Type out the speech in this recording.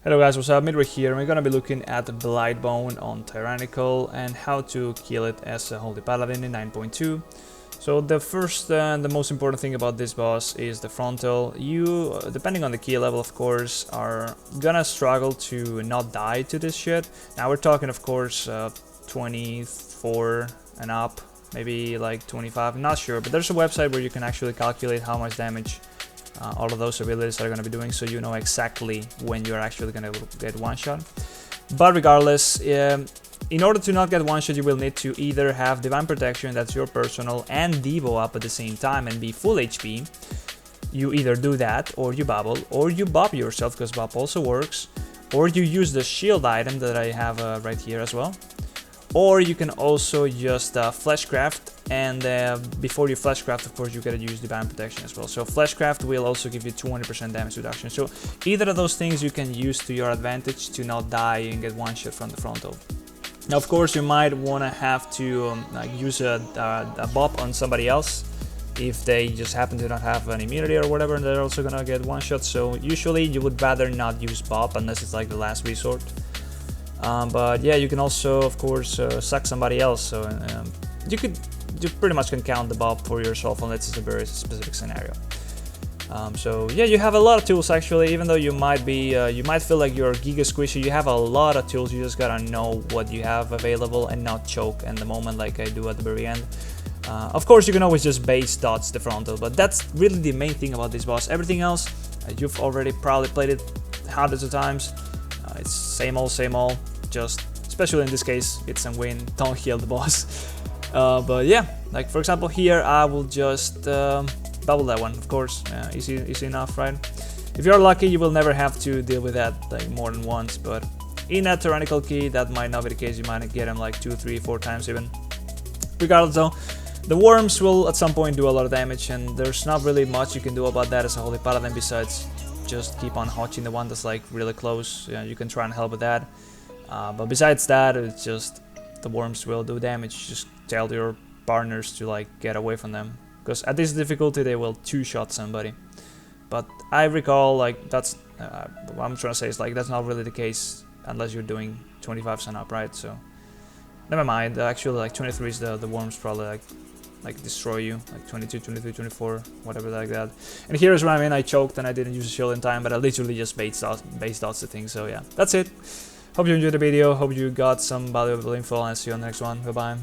Hello guys, what's up? Midway here, and we're gonna be looking at BLIGHTBONE on TYRANNICAL and how to kill it as a Holy Paladin in 9.2. So the first and the most important thing about this boss is the frontal. You, depending on the key level of course, are gonna struggle to not die to this shit. Now we're talking of course 24 and up, maybe like 25, I'm not sure, but there's a website where you can actually calculate how much damage all of those abilities are going to be doing, so you know exactly when you're actually going to get one shot. But regardless, in order to not get one shot, you will need to either have Divine Protection, that's your personal, and Devo up at the same time and be full HP. You either do that, or you bubble, or you bop yourself, because bop also works, or you use the shield item that I have right here as well. Or you can also just fleshcraft, and before you fleshcraft, of course, you gotta use Divine Protection as well. So fleshcraft will also give you 200% damage reduction. So either of those things you can use to your advantage to not die and get one shot from the frontal. Now, of course, you might wanna have to use a bop on somebody else if they just happen to not have an immunity or whatever, and they're also gonna get one shot. So usually you would rather not use bop unless it's like the last resort. But yeah, you can also, of course, suck somebody else. So you pretty much can count the bop for yourself unless it's a very specific scenario. So yeah, you have a lot of tools actually. Even though you might feel like you're giga squishy, you have a lot of tools. You just gotta know what you have available and not choke in the moment like I do at the very end. Of course, you can always just base dodge the frontal, but that's really the main thing about this boss. Everything else, you've already probably played it hundreds of times. It's same old, just especially in this case, it's a win, don't heal the boss. But yeah, like for example here, I will just double that one, of course, easy enough, right? If you're lucky, you will never have to deal with that like more than once, but in that tyrannical key, that might not be the case. You might get him like 2, 3, 4 times even. Regardless though, the worms will at some point do a lot of damage, and there's not really much you can do about that as a Holy Paladin besides just keep on hotching the one that's like really close. Yeah, you can try and help with that. But besides that, it's just the worms will do damage. Just tell your partners to like get away from them, because at this difficulty they will two-shot somebody. But I recall like that's what I'm trying to say is like that's not really the case unless you're doing 25s and up, right? So never mind. Actually, like 23 is the worms probably like destroy you, like 22, 23, 24, whatever like that. And here's where I mean I choked and I didn't use a shield in time, but I literally just base dodged the thing. So yeah, that's it. Hope you enjoyed the video, hope you got some valuable info, and I'll see you on the next one. Bye bye.